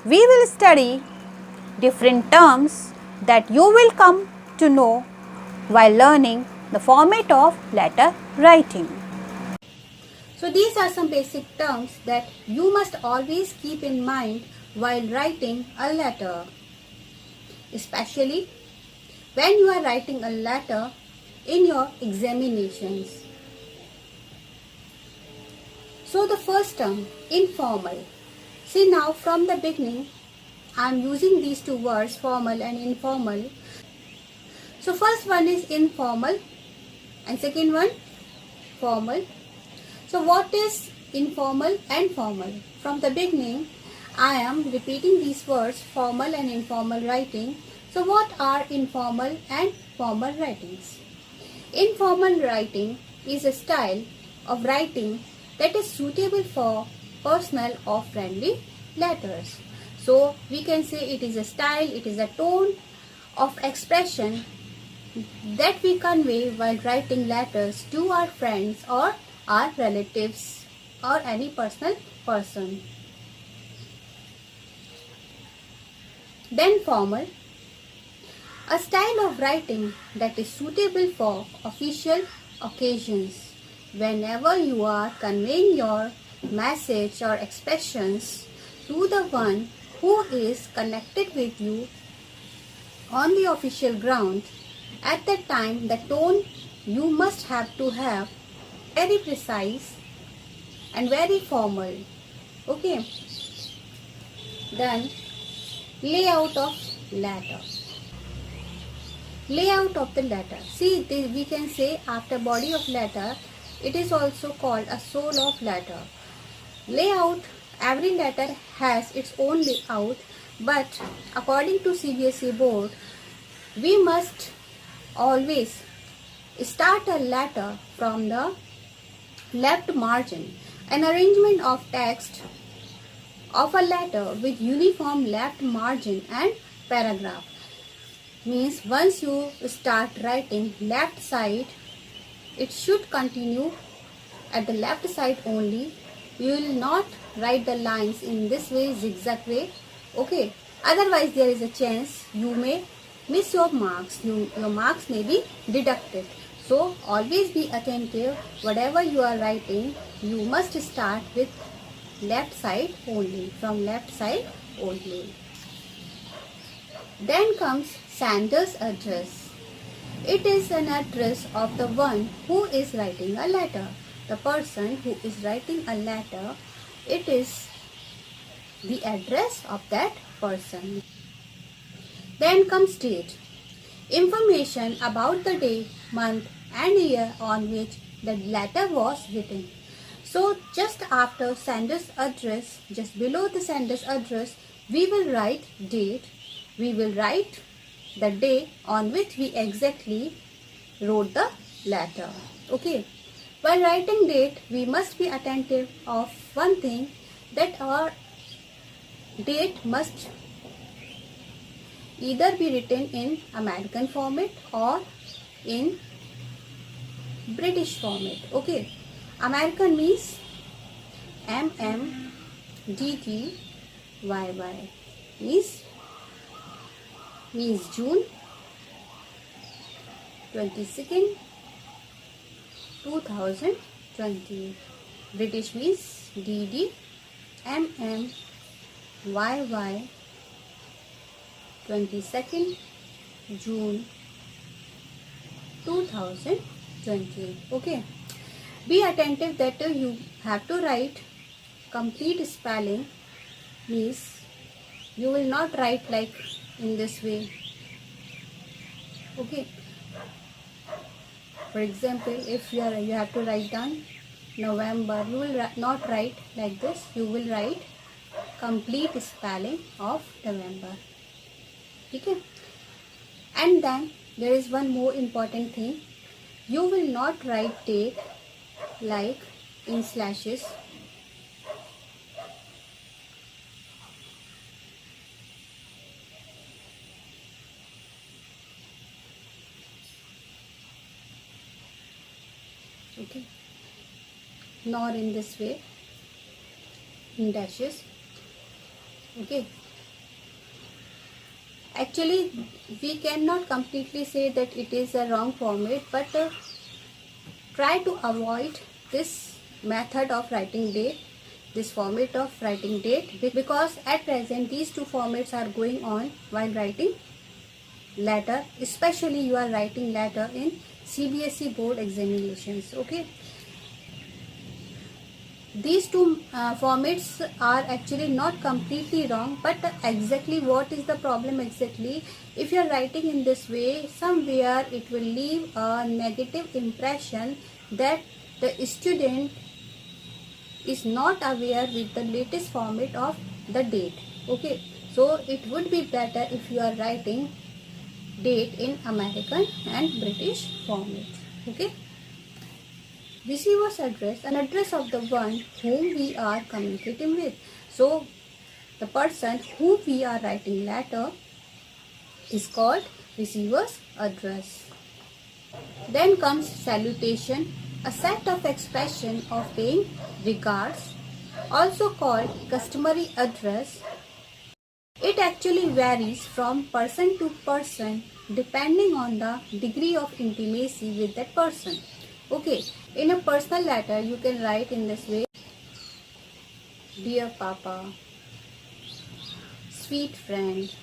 we will study different terms that you will come to know while learning the format of letter writing. So these are some basic terms that you must always keep in mind while writing a letter, especially when you are writing a letter in your examinations. So the first term, informal. See, now from the beginning I am using these two words, formal and informal. So first one is informal and second one formal. So what is informal and formal? From the beginning I am repeating these words, formal and informal writing. So what are informal and formal writings? Informal writing is a style of writing that is suitable for personal or friendly letters. So we can say it is a style, it is a tone of expression that we convey while writing letters to our friends or our relatives or any personal person. Then formal, a style of writing that is suitable for official occasions. Whenever you are conveying your message or expressions to the one who is connected with you on the official ground, at that time the tone you must have to have very precise and very formal. Okay. Then layout of letter. Layout of the letter. See, we can say after body of letter, it is also called a soul of letter. Layout, every letter has its own layout, but according to CBSE board, we must always start a letter from the left margin. An arrangement of text of a letter with uniform left margin and paragraph means once you start writing left side, it should continue at the left side only. You will not write the lines in this way, zigzag way. Okay, otherwise there is a chance you may miss your marks. Your marks may be deducted. So always be attentive. Whatever you are writing, you must start with left side only, from left side only. Then comes sender's address. It is an address of the one who is writing a letter. The person who is writing a letter, it is the address of that person. Then comes date. Information about the day, month and year on which the letter was written. So just after sender's address, just below the sender's address, we will write date. We will write the day on which we exactly wrote the letter. Okay. While writing date, we must be attentive of one thing, that our date must either be written in American format or in British format. Okay. American means MMDTYY means June 22nd 2020. British means DDMMYY 22nd June 2020. Okay. Be attentive that you have to write complete spelling, means you will not write like in this way. Okay. For example, if you have to write down November, you will not write like this. You will write complete spelling of November. Okay. And then there is one more important thing. You will not write date like in slashes. Okay, nor in this way in dashes. Okay, Actually, we cannot completely say that it is a wrong format, but try to avoid this method of writing date, this format of writing date, because at present these two formats are going on while writing letter, especially you are writing letter in CBSE board examinations. Okay, these two formats are actually not completely wrong, but exactly what is the problem exactly? If you are writing in this way, somewhere it will leave a negative impression that the student is not aware with the latest format of the date. Okay, so it would be better if you are writing date in American and British format. Okay, receiver's address, an address of the one whom we are communicating with. So the person whom we are writing letter is called receiver's address. Then comes salutation, a set of expression of paying regards, also called customary address. It actually varies from person to person depending on the degree of intimacy with that person. Okay, in a personal letter you can write in this way: Dear Papa, sweet friend.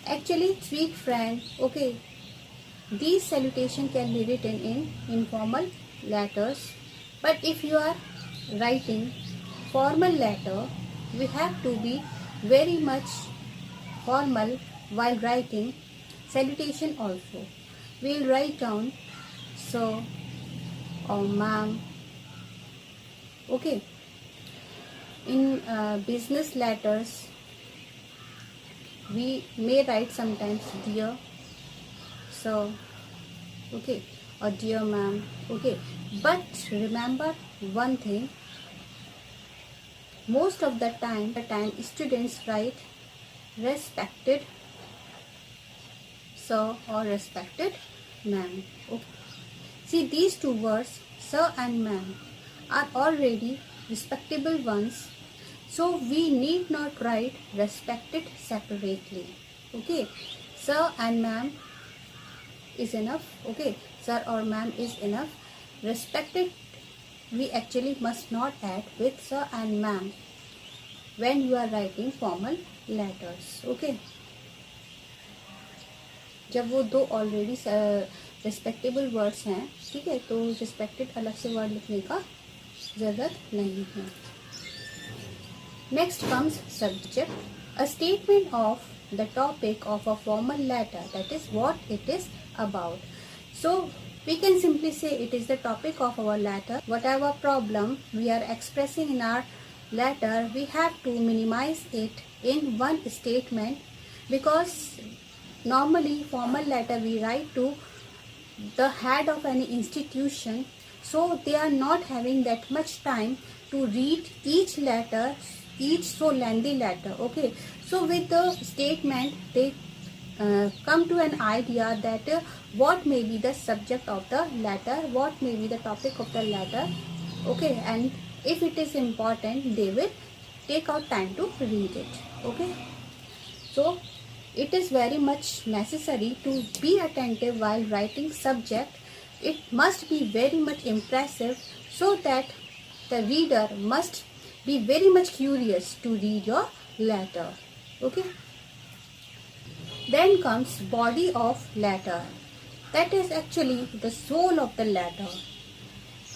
Actually, sweet friend, okay, these salutation can be written in informal letters, but if you are writing formal letter, we have to be very much formal while writing salutation also. We will write down sir or ma'am. Okay, in business letters we may write sometimes dear sir, okay, or dear ma'am. Okay, but remember one thing, most of the time students write respected sir or respected ma'am. Okay. See, these two words sir and ma'am are already respectable ones, so we need not write respected separately. Okay, sir and ma'am is enough. Okay, sir or ma'am is enough. Respected we actually must not add with sir and ma'am when you are writing formal letters. Okay, जब वो दो already respectable words हैं, ठीक है, तो respected अलग से word लिखने का ज़रूरत नहीं है. Next comes subject, a statement of the topic of a formal letter, that is what it is about. So we can simply say it is the topic of our letter. Whatever problem we are expressing in our letter, we have to minimize it in one statement, because normally formal letter we write to the head of any institution, so they are not having that much time to read each letter, each so lengthy letter. Okay, so with the statement they come to an idea that what may be the subject of the letter, what may be the topic of the letter. Okay, and if it is important they will take out time to read it. Okay, so it is very much necessary to be attentive while writing subject. It must be very much impressive, so that the reader must be very much curious to read your letter. Okay, then comes body of letter, that is actually the soul of the letter.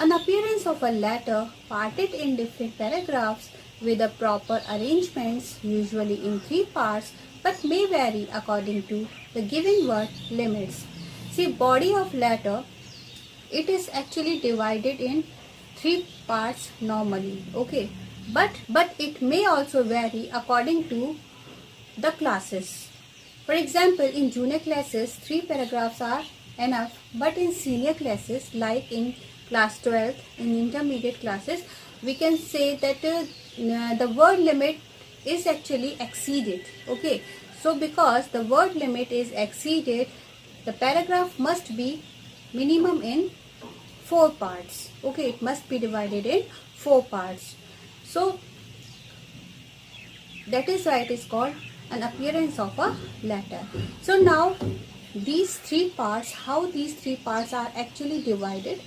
An appearance of a letter parted in different paragraphs with a proper arrangements, usually in 3 parts, but may vary according to the given word limits. See, body of letter, it is actually divided in 3 parts normally. Okay, but it may also vary according to the classes. For example, in junior classes 3 paragraphs are enough, but in senior classes like in class 12, in intermediate classes, we can say that the word limit is actually exceeded. Okay, so because the word limit is exceeded, the paragraph must be minimum in 4 parts. Okay, it must be divided in 4 parts. So That is why it is called an appearance of a letter. So now these three parts, how these three parts are actually divided.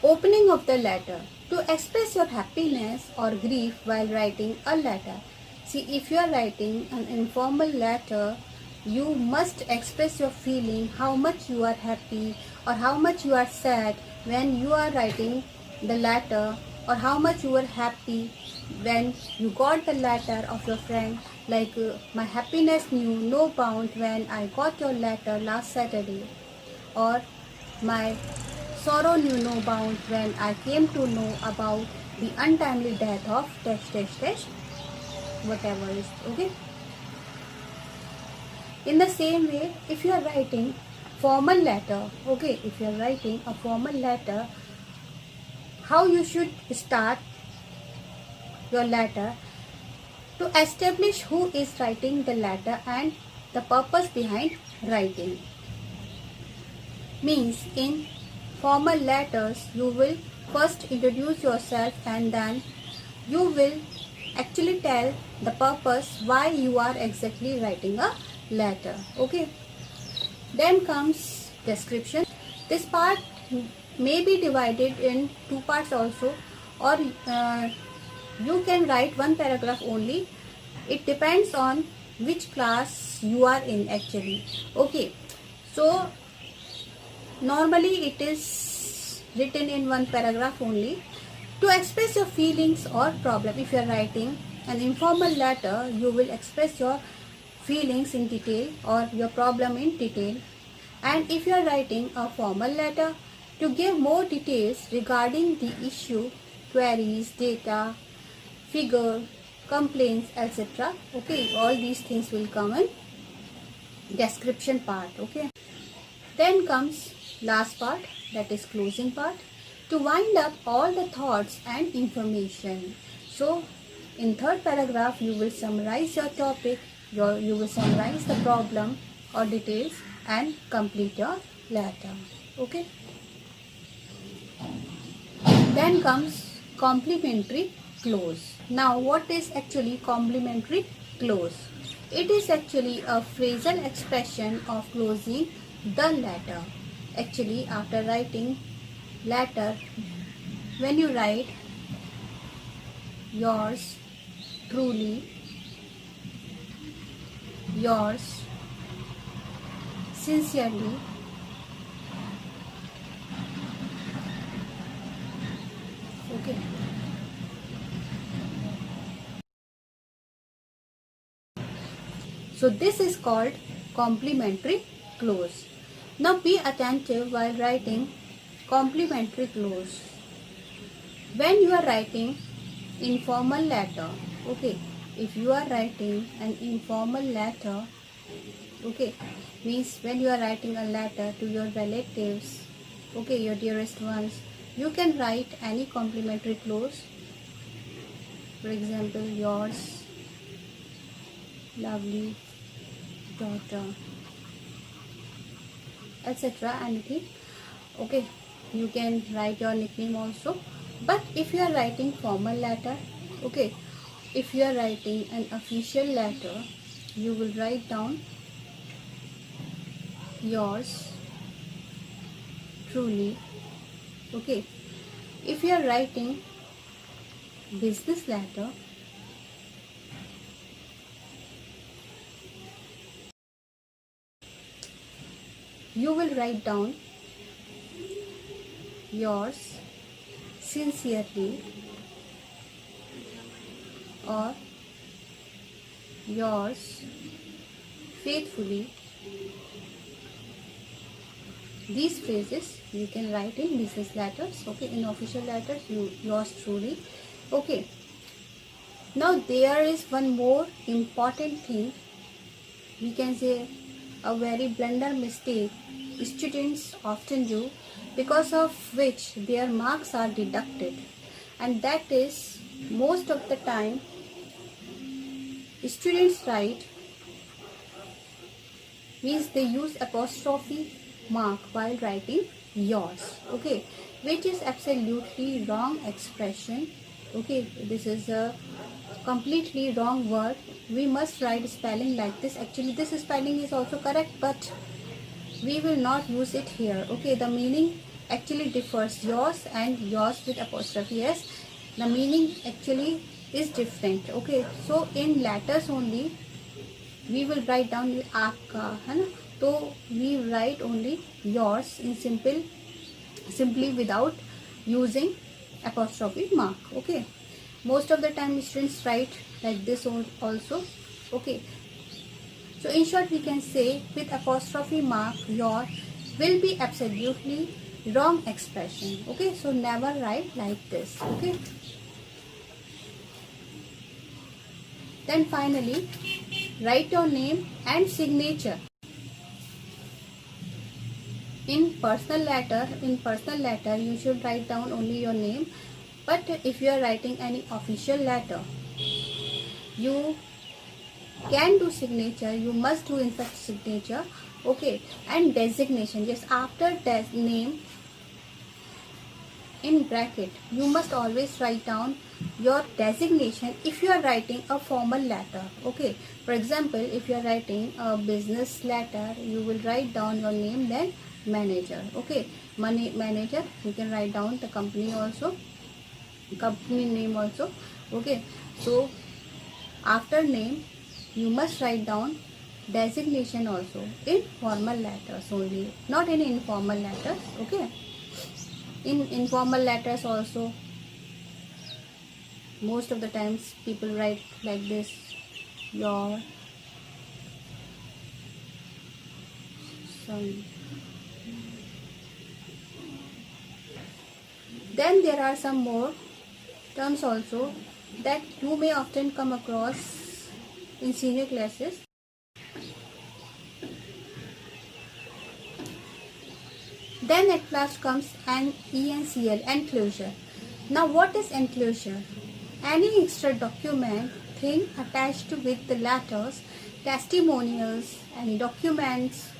Opening of the letter. To express your happiness or grief while writing a letter. See, if you are writing an informal letter, you must express your feeling, how much you are happy or how much you are sad when you are writing the letter, or how much you were happy when you got the letter of your friend, like my happiness knew no bound when I got your letter last Saturday, or my sorrow knew no bound when I came to know about the untimely death of dash dash dash, whatever is okay. In the same way, if you are writing formal letter, okay, if you are writing a formal letter, how you should start your letter to establish who is writing the letter and the purpose behind writing. Means in formal letters you will first introduce yourself and then you will actually tell the purpose why you are exactly writing a letter. Okay. Then comes description. This part may be divided in two parts also, or you can write one paragraph only. It depends on which class you are in actually. Okay. So normally it is written in one paragraph only. To express your feelings or problem, if you are writing an informal letter, you will express your feelings in detail or your problem in detail. And if you are writing a formal letter, to give more details regarding the issue, queries, data, figure, complaints, etc. Okay, all these things will come in description part. Okay. Then comes last part, that is closing part, to wind up all the thoughts and information. So in third paragraph you will summarize your topic, you will summarize the problem or details and complete your letter. Okay. Then comes complimentary close. Now what is actually complimentary close? It is actually a phrasal expression of closing the letter. Actually after writing letter, when you write yours truly, yours sincerely, okay, so this is called complimentary close. Now be attentive while writing complimentary close. When you are writing informal letter, okay, if you are writing an informal letter, okay, means when you are writing a letter to your relatives, okay, your dearest ones, you can write any complimentary close. For example, yours lovely daughter, etc. anything. Okay, you can write your nickname also. But if you are writing formal letter, okay, if you are writing an official letter, you will write down yours truly. Okay, if you are writing business letter, you will write down yours sincerely or yours faithfully. These phrases you can write in business letters, okay, in official letters, yours truly. Okay, now there is one more important thing, we can say a very blunder mistake students often do, because of which their marks are deducted, and that is most of the time students write, means they use apostrophe mark while writing yours, okay, which is absolutely wrong expression. Okay, this is a completely wrong word. We must write spelling like this. Actually, this spelling is also correct, but we will not use it here. Okay, the meaning actually differs. Yours and yours with apostrophe s, the meaning actually is different. Okay, so in letters only we will write down आपका, है ना, तो we write only yours in simply without using apostrophe mark. Okay, most of the time students write like this also. Okay, so in short we can say with apostrophe mark your will be absolutely wrong expression. Okay, so never write like this. Okay, then finally write your name and signature. In personal letter you should write down only your name, but if you are writing any official letter you can do signature, you must do in such signature. Okay, and designation, yes, after name in bracket you must always write down your designation if you are writing a formal letter. Okay, for example, if you are writing a business letter you will write down your name, then manager. Okay, manager, you can write down the company also, company name also. Okay, so after name you must write down designation also in formal letters only, not in informal letters. Okay, in informal letters also most of the times people write like this, your son. Then there are some more terms also that you may often come across in senior classes. Then at last comes an ENCL, enclosure. Now what is enclosure? Any extra document thing attached with the letters, testimonials, any documents,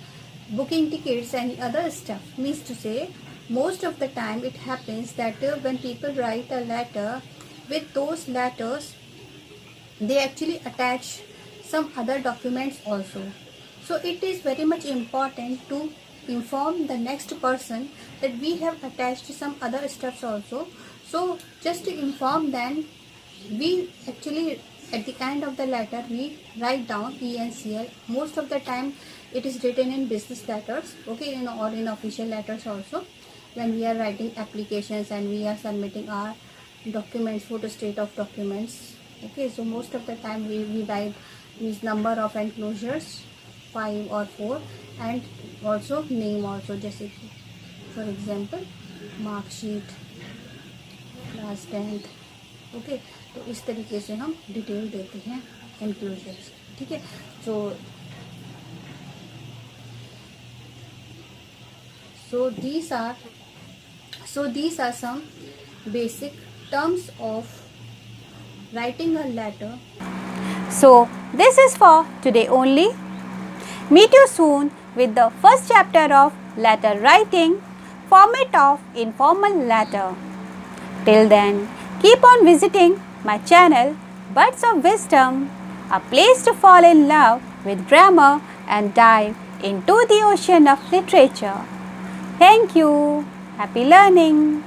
booking tickets, any other stuff. Means to say, most of the time it happens that when people write a letter, with those letters they actually attach some other documents also. So it is very much important to inform the next person that we have attached some other stuffs also. So just to inform them, we actually at the end of the letter we write down ENCL. Most of the time it is written in business letters. Okay, or in official letters also, when we are writing applications and we are submitting our documents, photo state of documents. Okay, so most of the time we write means number of enclosures, 5 or 4, and also name also, जैसे कि for example marksheet, class 10th. Okay, तो इस तरीके से हम detail देते हैं enclosures. ठीक है, so these are some basic terms of writing a letter. So this is for today only. Meet you soon with the first chapter of letter writing, format of informal letter. Till then, keep on visiting my channel Buds of Wisdom, a place to fall in love with grammar and dive into the ocean of literature. Thank you. Happy learning.